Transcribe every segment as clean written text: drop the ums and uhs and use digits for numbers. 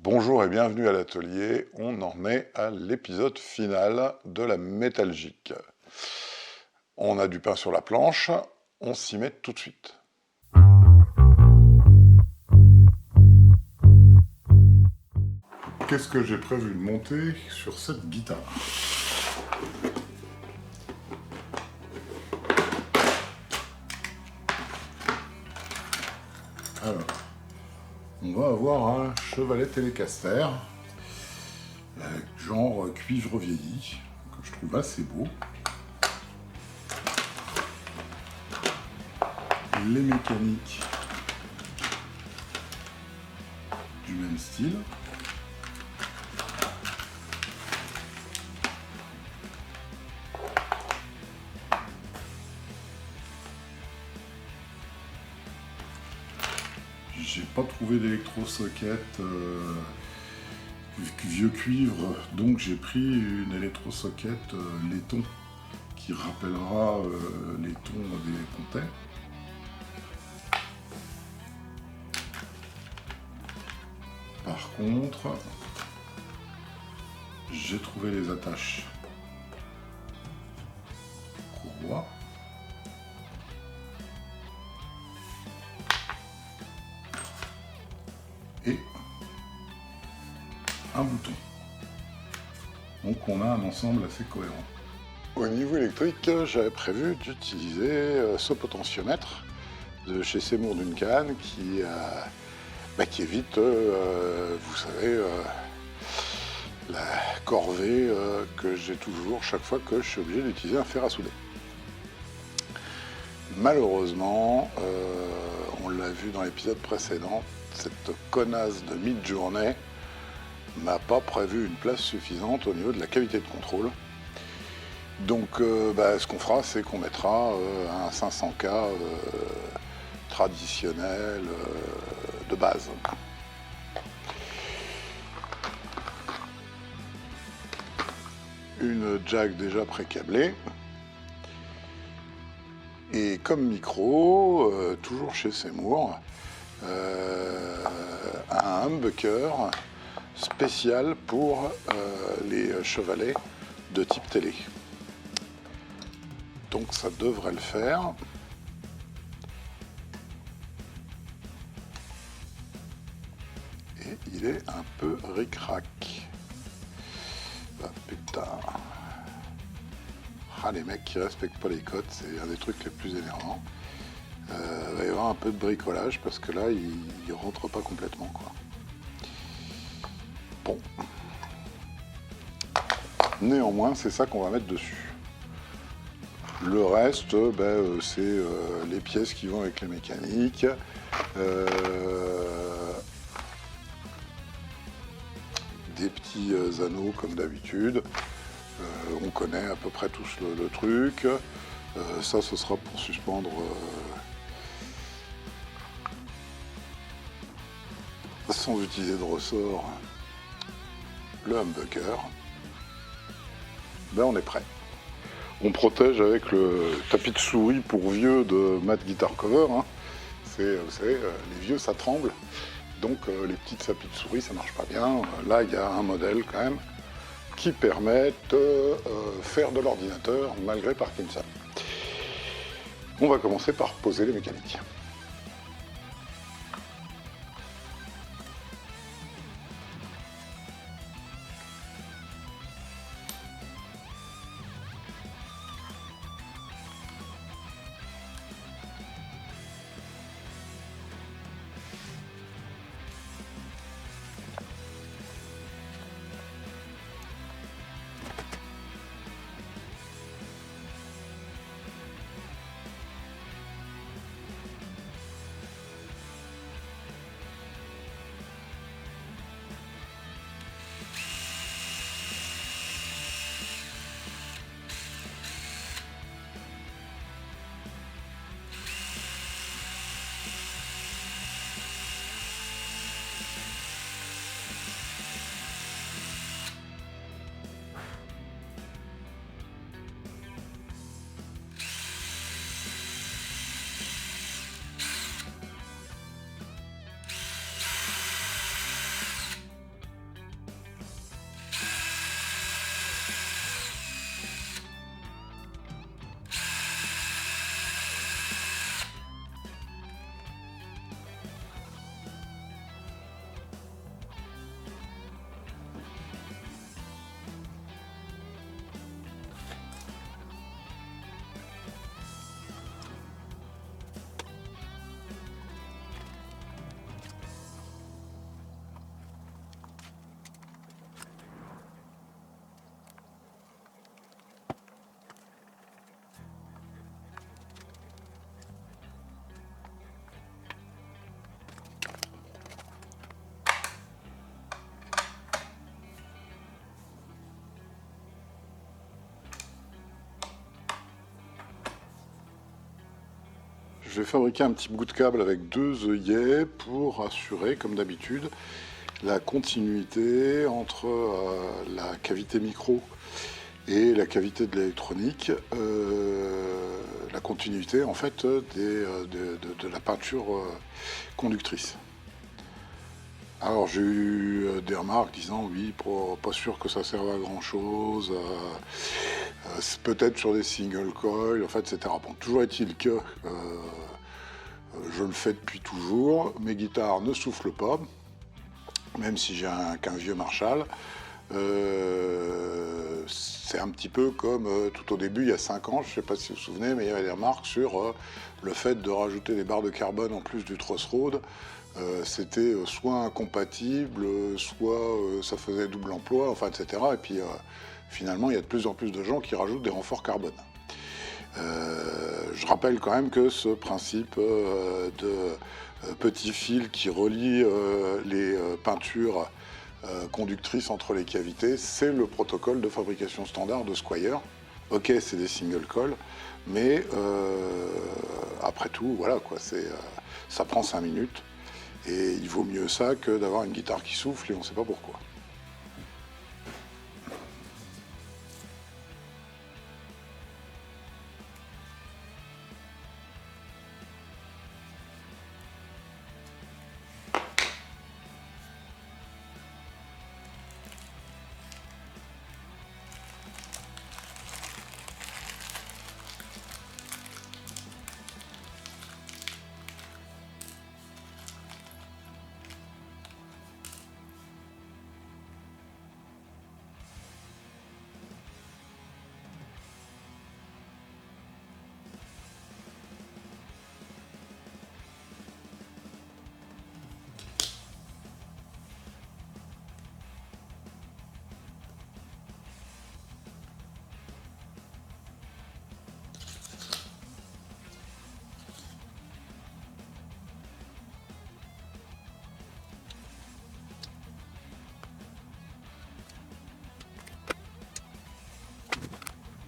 Bonjour et bienvenue à l'atelier, on en est à l'épisode final de la métalgique. On a du pain sur la planche, on s'y met tout de suite. Qu'est-ce que j'ai prévu de monter sur cette guitare ? Alors, on va avoir un chevalet télécaster, genre cuivre vieilli, que je trouve assez beau. Les mécaniques du même style. J'ai pas trouvé d'électrosocket vieux cuivre, donc j'ai pris une électrosocket laiton qui rappellera les tons des compteurs. Par contre, j'ai trouvé les attaches courroies. Et un bouton. Donc on a un ensemble assez cohérent. Au niveau électrique, j'avais prévu d'utiliser ce potentiomètre de chez Seymour Duncan qui évite, vous savez, la corvée que j'ai toujours chaque fois que je suis obligé d'utiliser un fer à souder. Malheureusement, on l'a vu dans l'épisode précédent, cette connasse de Midjourney m'a pas prévu une place suffisante au niveau de la cavité de contrôle. Donc ce qu'on fera, c'est qu'on mettra un 500K traditionnel de base. Une jack déjà pré-câblée. Et comme micro, toujours chez Seymour, un humbucker spécial pour les chevalets de type télé. Donc ça devrait le faire. Et il est un peu ric-rac. Ah putain. Ah, les mecs qui respectent pas les codes, c'est un des trucs les plus énervants. Il va y avoir un peu de bricolage parce que là, il rentre pas complètement, quoi. Bon. Néanmoins, c'est ça qu'on va mettre dessus. Le reste, c'est les pièces qui vont avec les mécaniques. Des petits anneaux comme d'habitude. On connaît à peu près tous le truc. Ça, ce sera pour suspendre sans utiliser de ressort le humbucker. Ben, on est prêt. On protège avec le tapis de souris pour vieux de Matt Guitar Cover. Hein. Vous savez, les vieux, ça tremble. Donc les petits tapis de souris, ça marche pas bien. Là, il y a un modèle quand même qui permet de faire de l'ordinateur malgré Parkinson. On va commencer par poser les mécaniques. Je vais fabriquer un petit bout de câble avec 2 œillets pour assurer, comme d'habitude, la continuité entre la cavité micro et la cavité de l'électronique, la continuité en fait de la peinture conductrice. Alors j'ai eu des remarques disant oui, pas sûr que ça serve à grand chose, peut-être sur des single coils, en fait, etc. Bon, toujours est-il que je le fais depuis toujours, mes guitares ne soufflent pas, même si j'ai qu'un vieux Marshall. C'est un petit peu comme tout au début, il y a 5 ans, je ne sais pas si vous vous souvenez, mais il y avait des remarques sur le fait de rajouter des barres de carbone en plus du Truss-Rod. C'était soit incompatible, soit ça faisait double emploi, enfin, etc. Et puis finalement, il y a de plus en plus de gens qui rajoutent des renforts carbone. Je rappelle quand même que ce principe de petit fil qui relie les peintures conductrices entre les cavités, c'est le protocole de fabrication standard de Squire. Ok, c'est des single coils, mais après tout, voilà quoi, ça prend 5 minutes. Et il vaut mieux ça que d'avoir une guitare qui souffle et on ne sait pas pourquoi.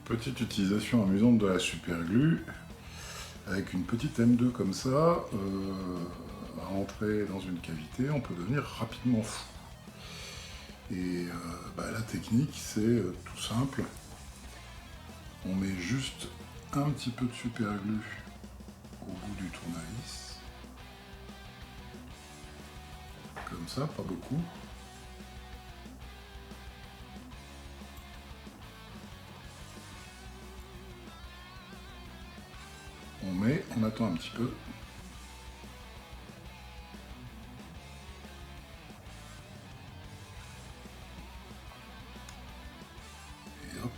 Petite utilisation amusante de la super glue, avec une petite M2 comme ça, à entrer dans une cavité, on peut devenir rapidement fou. Et la technique, c'est tout simple. On met juste un petit peu de super glue au bout du tournevis. Comme ça, pas beaucoup. On met, on attend un petit peu. Et hop.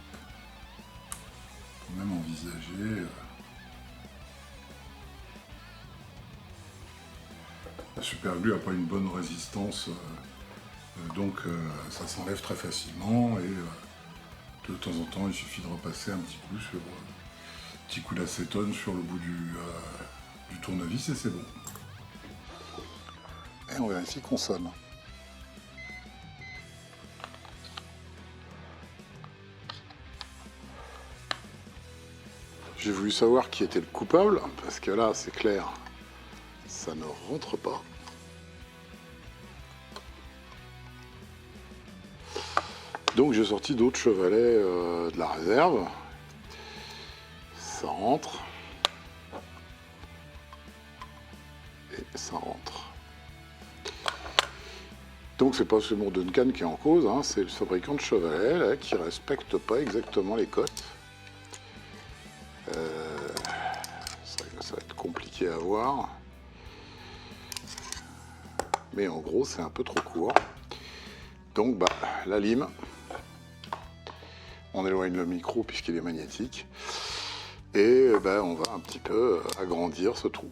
On peut même envisager. La super glue n'a pas une bonne résistance, donc ça s'enlève très facilement et de temps en temps il suffit de repasser un petit coup d'acétone sur le bout du tournevis et c'est bon. Et on vérifie qu'on sonne. J'ai voulu savoir qui était le coupable, parce que là c'est clair, ça ne rentre pas. Donc j'ai sorti d'autres chevalets de la réserve. Ça rentre. Et ça rentre. Donc c'est pas seulement Duncan qui est en cause, hein, c'est le fabricant de chevalets là, qui respecte pas exactement les cotes. Ça va être compliqué à voir. Mais en gros c'est un peu trop court. Donc la lime. On éloigne le micro puisqu'il est magnétique. Et on va un petit peu agrandir ce trou.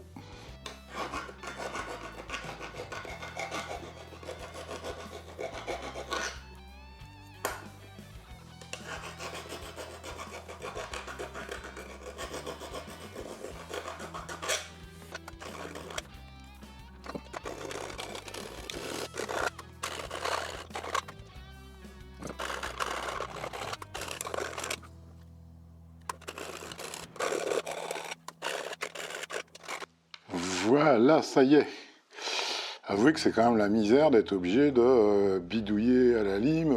Voilà, là, ça y est. Avouez que c'est quand même la misère d'être obligé de bidouiller à la lime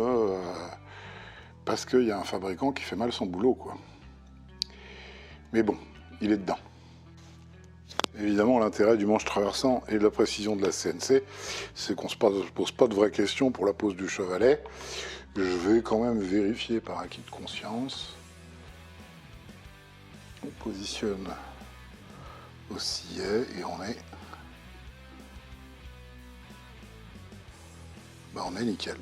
parce qu'il y a un fabricant qui fait mal son boulot, quoi. Mais bon, il est dedans. Évidemment, l'intérêt du manche traversant et de la précision de la CNC, c'est qu'on ne se pose pas de vraies questions pour la pose du chevalet. Je vais quand même vérifier par acquis de conscience. On positionne au sillet et on est nickel.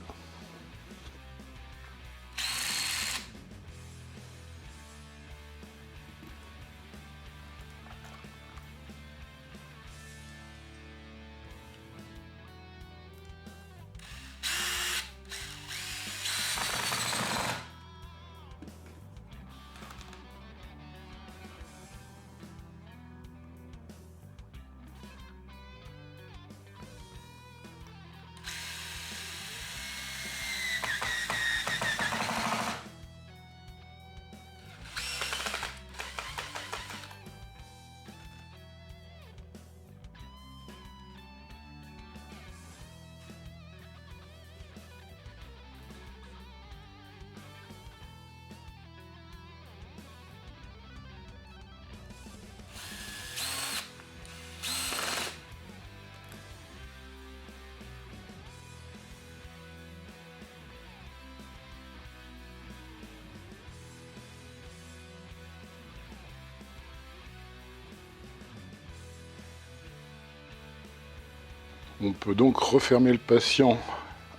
On peut donc refermer le patient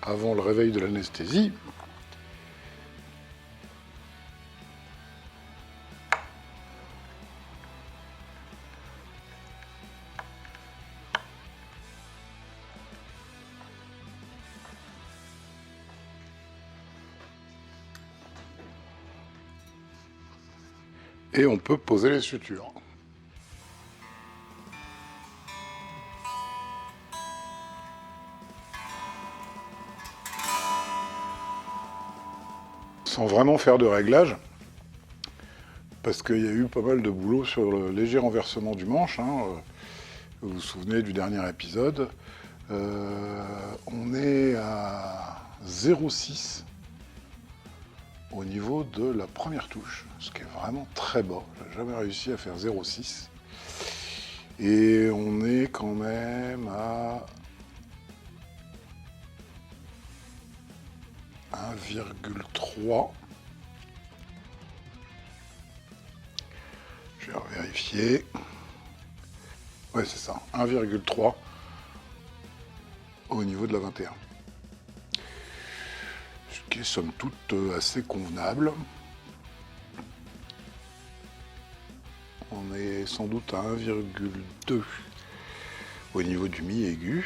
avant le réveil de l'anesthésie. Et on peut poser les sutures. Sans vraiment faire de réglage, parce qu'il y a eu pas mal de boulot sur le léger renversement du manche. Vous vous souvenez du dernier épisode. On est à 0,6 au niveau de la première touche, ce qui est vraiment très bas. J'ai jamais réussi à faire 0,6. Et on est quand même à 1,3. Je vais vérifier. Ouais, c'est ça, 1,3 au niveau de la 21. Ce qui est somme toute assez convenable. On est sans doute à 1,2 au niveau du mi aigu.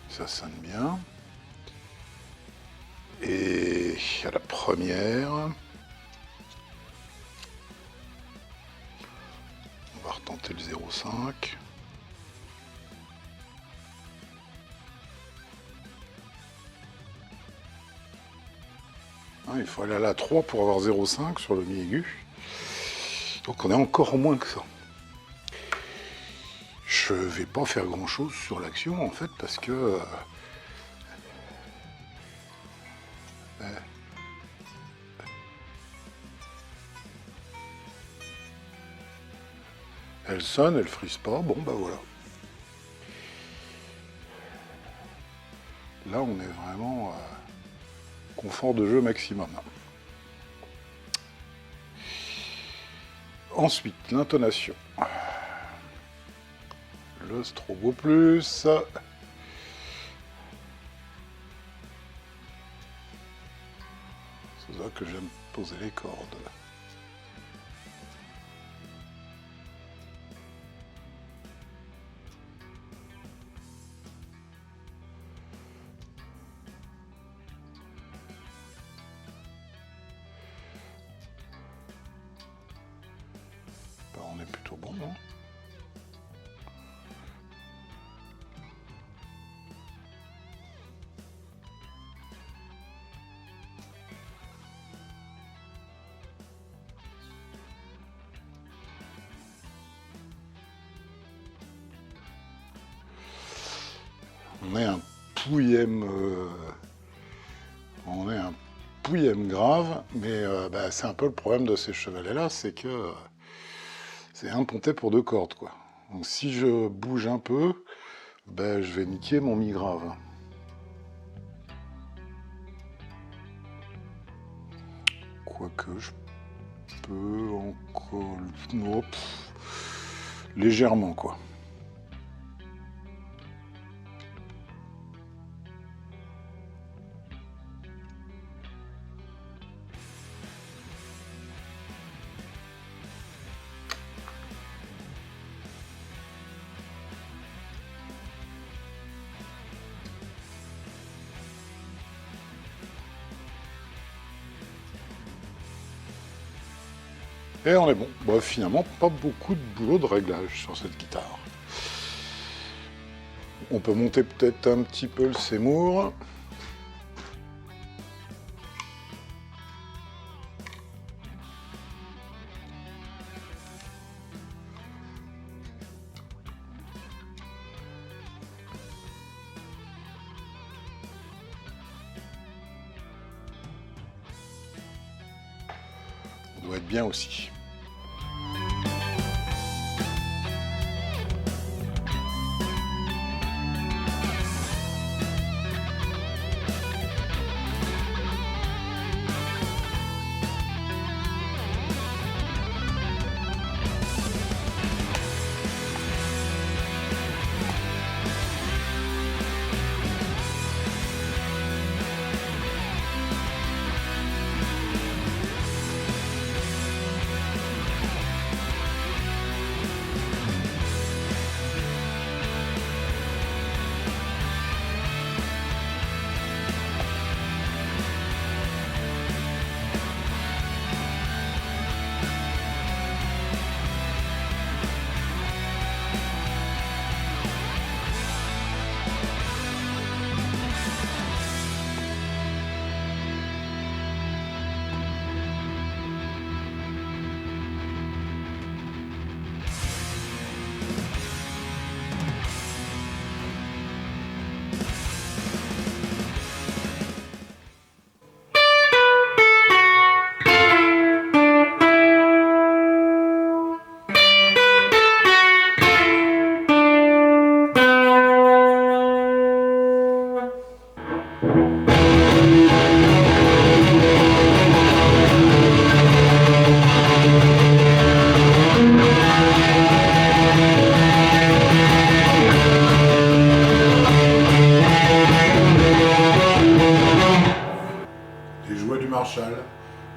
Ça sonne bien. Et à la première, on va retenter le 0,5. Il faut aller à la 3 pour avoir 0,5 sur le mi aigu. Donc on est encore moins que ça. Je vais pas faire grand chose sur l'action en fait parce que elle sonne, elle frise pas, bon bah voilà. Là on est vraiment confort de jeu maximum. Ensuite, l'intonation. Le Strobo Plus. C'est ça que j'aime poser les cordes. On est plutôt bon, non ? on est un pouillème, grave, mais c'est un peu le problème de ces chevalets-là, c'est que c'est un pontet pour deux cordes, quoi. Donc si je bouge un peu, je vais niquer mon mi grave. Quoique je peux encore... Oh, légèrement, quoi. Et on est bon. Bon, finalement, pas beaucoup de boulot de réglage sur cette guitare. On peut monter peut-être un petit peu le Seymour. On doit être bien aussi.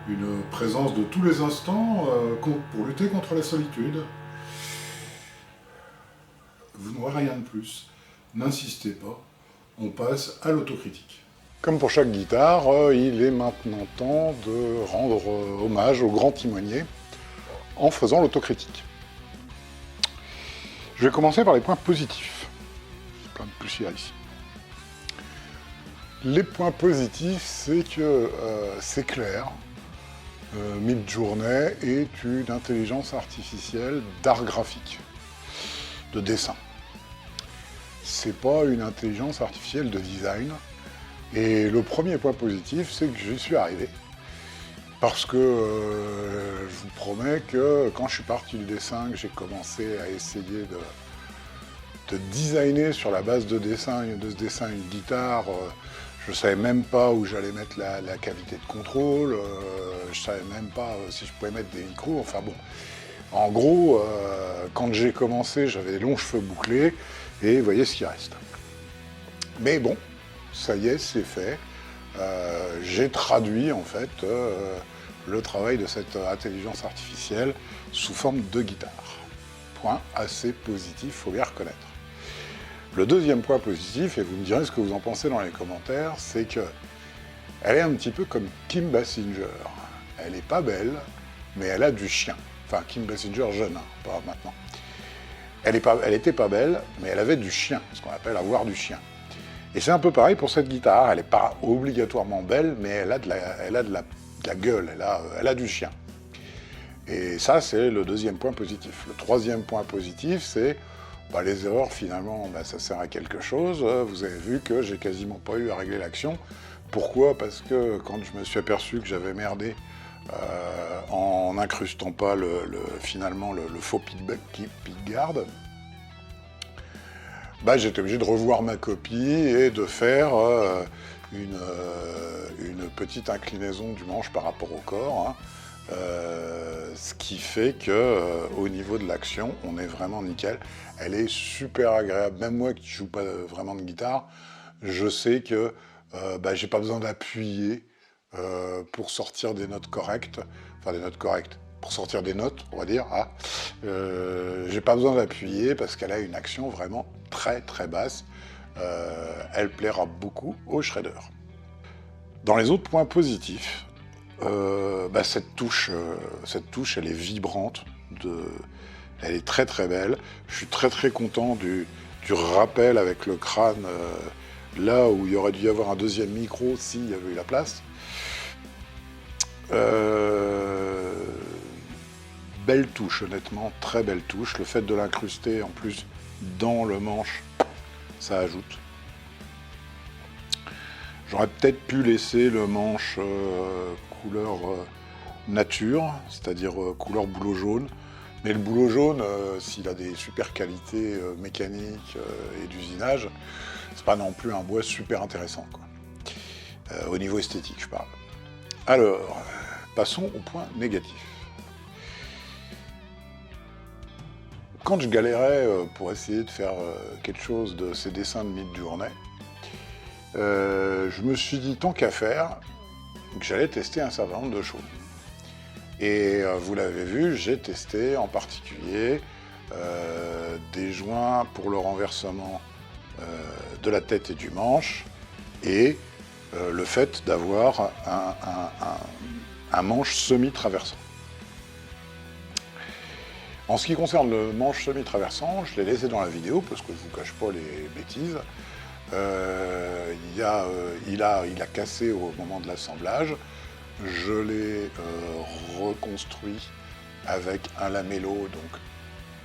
Une présence de tous les instants pour lutter contre la solitude. Vous n'aurez rien de plus. N'insistez pas, on passe à l'autocritique. Comme pour chaque guitare, il est maintenant temps de rendre hommage au grand timonier en faisant l'autocritique. Je vais commencer par les points positifs. C'est plein de poussière ici. Les points positifs, c'est que c'est clair. Midjourney est une intelligence artificielle d'art graphique, de dessin. C'est pas une intelligence artificielle de design. Et le premier point positif, c'est que j'y suis arrivé. Parce que je vous promets que quand je suis parti du dessin, que j'ai commencé à essayer de designer sur la base de ce dessin une guitare, je ne savais même pas où j'allais mettre la cavité de contrôle, je ne savais même pas si je pouvais mettre des micros, enfin bon. En gros, quand j'ai commencé, j'avais des longs cheveux bouclés, et vous voyez ce qui reste. Mais bon, ça y est, c'est fait. J'ai traduit en fait le travail de cette intelligence artificielle sous forme de guitare. Point assez positif, faut bien reconnaître. Le deuxième point positif, et vous me direz ce que vous en pensez dans les commentaires, c'est que elle est un petit peu comme Kim Basinger. Elle n'est pas belle, mais elle a du chien. Enfin, Kim Basinger jeune, hein, pas maintenant. Elle était pas belle, mais elle avait du chien, ce qu'on appelle avoir du chien. Et c'est un peu pareil pour cette guitare, elle n'est pas obligatoirement belle, mais elle a de la gueule, elle a du chien. Et ça, c'est le deuxième point positif. Le troisième point positif, c'est Bah, les erreurs, finalement, bah, ça sert à quelque chose. Vous avez vu que j'ai quasiment pas eu à régler l'action. Pourquoi? Parce que quand je me suis aperçu que j'avais merdé en n'incrustant pas finalement le faux pickguard, bah, j'étais obligé de revoir ma copie et de faire une petite inclinaison du manche par rapport au corps, hein. Ce qui fait que au niveau de l'action, on est vraiment nickel. Elle est super agréable. Même moi qui ne joue pas vraiment de guitare, je sais que bah, j'ai pas besoin d'appuyer pour sortir des notes correctes. Enfin, des notes correctes. Pour sortir des notes, on va dire. Ah, j'ai pas besoin d'appuyer parce qu'elle a une action vraiment très très basse. Elle plaira beaucoup au shredder. Dans les autres points positifs, bah, cette touche, elle est vibrante, elle est très très belle. Je suis très très content du rappel avec le crâne, là où il aurait dû y avoir un deuxième micro s'il y avait eu la place. Belle touche, honnêtement, très belle touche. Le fait de l'incruster en plus dans le manche, ça ajoute. J'aurais peut-être pu laisser le manche couleur nature, c'est-à-dire couleur bouleau jaune. Mais le bouleau jaune, s'il a des super qualités mécaniques et d'usinage, c'est pas non plus un bois super intéressant, quoi. Au niveau esthétique, je parle. Alors, passons au point négatif. Quand je galérais pour essayer de faire quelque chose de ces dessins de mid-journée, je me suis dit, tant qu'à faire, que j'allais tester un certain nombre de choses. Et vous l'avez vu, j'ai testé en particulier des joints pour le renversement de la tête et du manche, et le fait d'avoir un manche semi-traversant. En ce qui concerne le manche semi-traversant, je l'ai laissé dans la vidéo parce que je ne vous cache pas les bêtises. Il a cassé au moment de l'assemblage. Je l'ai reconstruit avec un lamello, donc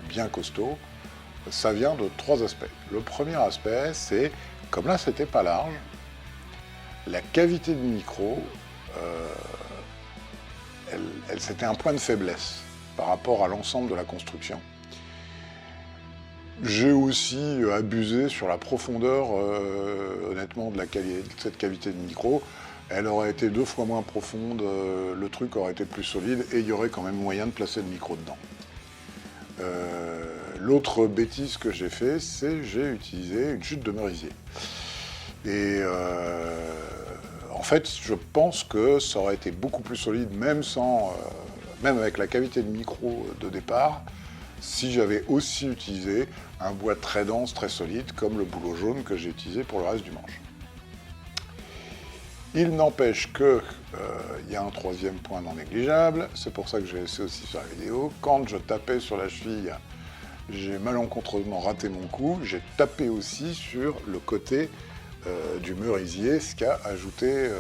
bien costaud. Ça vient de 3 aspects. Le premier aspect, c'est, comme là c'était pas large, la cavité de micro, c'était un point de faiblesse par rapport à l'ensemble de la construction. J'ai aussi abusé sur la profondeur, honnêtement, de cette cavité de micro. Elle aurait été 2 fois moins profonde, le truc aurait été plus solide et il y aurait quand même moyen de placer le micro dedans. L'autre bêtise que j'ai fait, c'est j'ai utilisé une chute de merisier. Et en fait, je pense que ça aurait été beaucoup plus solide, même avec la cavité de micro de départ, si j'avais aussi utilisé un bois très dense, très solide, comme le bouleau jaune que j'ai utilisé pour le reste du manche. Il n'empêche qu'il y a un troisième point non négligeable, c'est pour ça que j'ai laissé aussi sur la vidéo. Quand je tapais sur la cheville, j'ai malencontreusement raté mon coup, j'ai tapé aussi sur le côté du merisier, ce qui a ajouté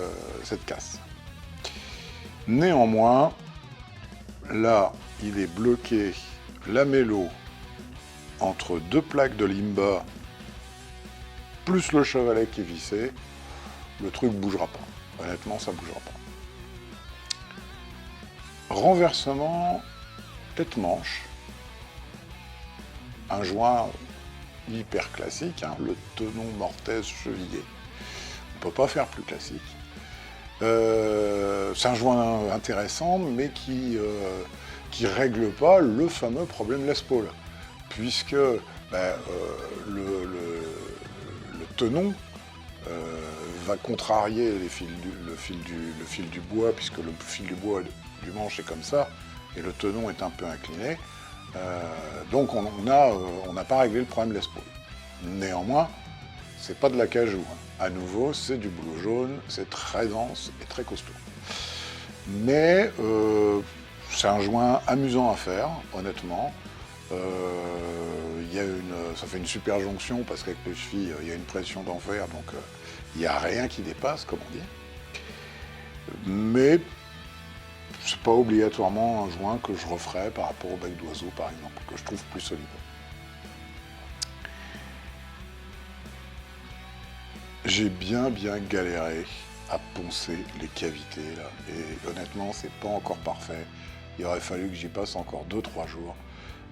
cette casse. Néanmoins, là, il est bloqué lamello entre 2 plaques de limba plus le chevalet qui est vissé, le truc bougera pas. Honnêtement, ça bougera pas. Renversement, tête-manche, un joint hyper classique, hein, le tenon mortaise chevillé. On ne peut pas faire plus classique. C'est un joint intéressant, mais qui règle pas le fameux problème Les Paul, puisque le tenon va contrarier le fil du bois, puisque le fil du bois du manche est comme ça, et le tenon est un peu incliné. Donc on n'a pas réglé le problème Les Paul. Néanmoins, c'est pas de la cajou, hein. À nouveau, c'est du bouleau jaune, c'est très dense et très costaud. Mais c'est un joint amusant à faire, honnêtement. Ça fait une super jonction parce qu'avec les chevilles, il y a une pression d'enfer, donc il n'y a rien qui dépasse, comme on dit. Mais c'est pas obligatoirement un joint que je referais par rapport au bec d'oiseau, par exemple, que je trouve plus solide. J'ai bien galéré à poncer les cavités là. Et honnêtement, c'est pas encore parfait. Il aurait fallu que j'y passe encore 2-3 jours.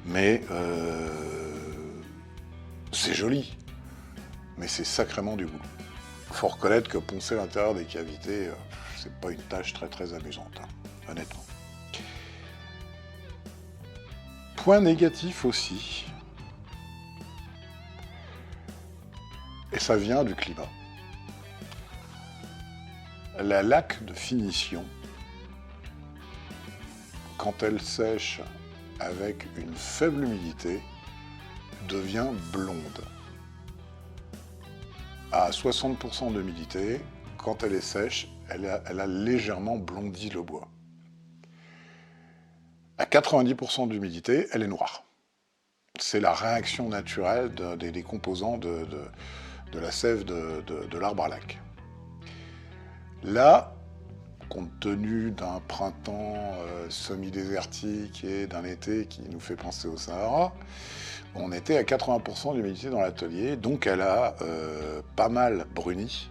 Mais c'est joli. Mais c'est sacrément du boulot. Faut reconnaître que poncer l'intérieur des cavités, c'est pas une tâche très amusante, hein, honnêtement. Point négatif aussi, et ça vient du climat. La laque de finition, quand elle sèche avec une faible humidité, devient blonde. À 60% d'humidité, quand elle est sèche, elle a légèrement blondi le bois. À 90% d'humidité, elle est noire. C'est la réaction naturelle des composants de la sève de l'arbre à laque. Là, compte tenu d'un printemps semi-désertique et d'un été qui nous fait penser au Sahara, on était à 80% d'humidité dans l'atelier, donc elle a pas mal bruni,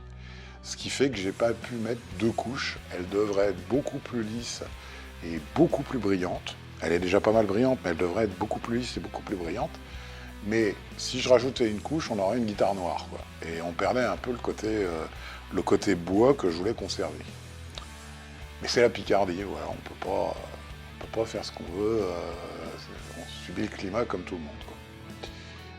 ce qui fait que j'ai pas pu mettre 2 couches. Elle devrait être beaucoup plus lisse et beaucoup plus brillante. Elle est déjà pas mal brillante, mais elle devrait être beaucoup plus lisse et beaucoup plus brillante. Mais si je rajoutais une couche, on aurait une guitare noire, quoi. Et on perdait un peu le côté bois que je voulais conserver. Mais c'est la Picardie, voilà, on peut pas faire ce qu'on veut, on subit le climat comme tout le monde, quoi.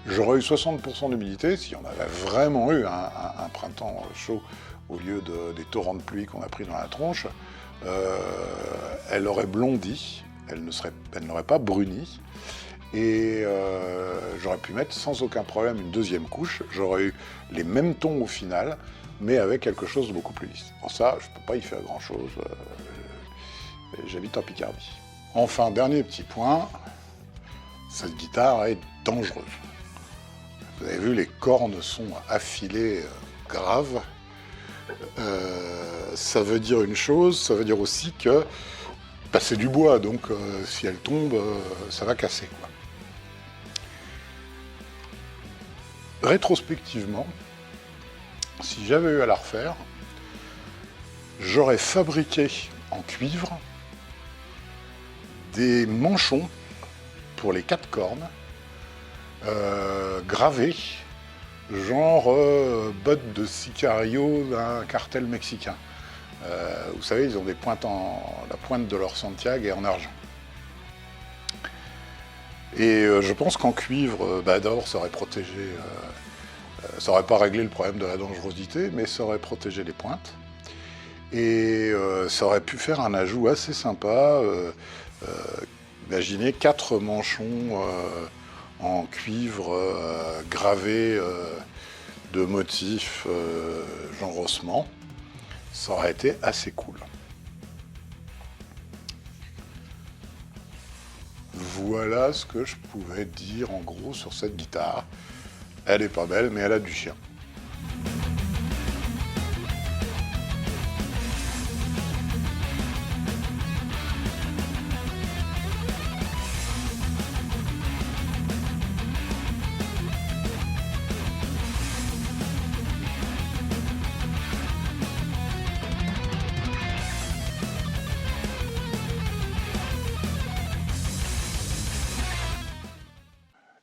J'aurais eu 60% d'humidité si on avait vraiment eu un printemps chaud au lieu des torrents de pluie qu'on a pris dans la tronche. Elle aurait blondi, elle n'aurait pas bruni, et j'aurais pu mettre sans aucun problème une deuxième couche. J'aurais eu les mêmes tons au final, mais avec quelque chose de beaucoup plus lisse. Bon, ça, je ne peux pas y faire grand-chose. J'habite en Picardie. Enfin, dernier petit point, cette guitare est dangereuse. Vous avez vu, les cornes sont affilées graves. Ça veut dire une chose, ça veut dire aussi que c'est du bois, donc si elle tombe, ça va casser, quoi. Rétrospectivement, si j'avais eu à la refaire, j'aurais fabriqué en cuivre des manchons pour les 4 cornes, gravés, genre bottes de sicario d'un cartel mexicain. Vous savez, ils ont des pointes la pointe de leur Santiago est en argent. Et je pense qu'en cuivre, d'abord ça aurait protégé, ça aurait pas réglé le problème de la dangerosité, mais ça aurait protégé les pointes. Et ça aurait pu faire un ajout assez sympa. Imaginez 4 manchons en cuivre gravés de motifs genre ossement. Ça aurait été assez cool. Voilà ce que je pouvais dire en gros sur cette guitare. Elle est pas belle, mais elle a du chien.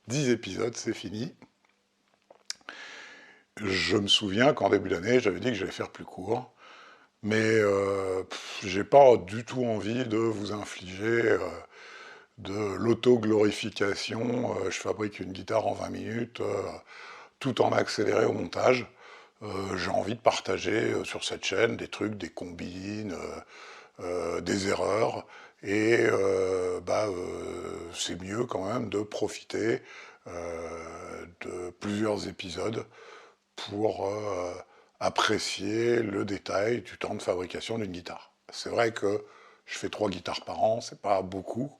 10 épisodes, c'est fini. Je me souviens qu'en début d'année, j'avais dit que j'allais faire plus court, mais j'ai pas du tout envie de vous infliger de l'auto-glorification. Je fabrique une guitare en 20 minutes, tout en accéléré au montage. J'ai envie de partager sur cette chaîne des trucs, des combines, des erreurs, et c'est mieux quand même de profiter de plusieurs épisodes pour apprécier le détail du temps de fabrication d'une guitare. C'est vrai que je fais 3 guitares par an, c'est pas beaucoup,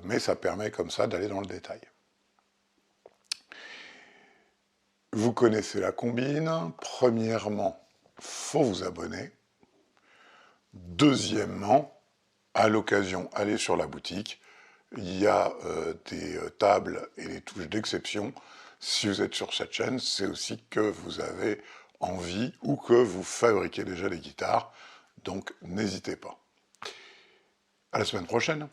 mais ça permet comme ça d'aller dans le détail. Vous connaissez la combine. Premièrement, faut vous abonner. Deuxièmement, à l'occasion, allez sur la boutique. Il y a des tables et des touches d'exception. Si vous êtes sur cette chaîne, c'est aussi que vous avez envie ou que vous fabriquez déjà les guitares, donc n'hésitez pas. À la semaine prochaine.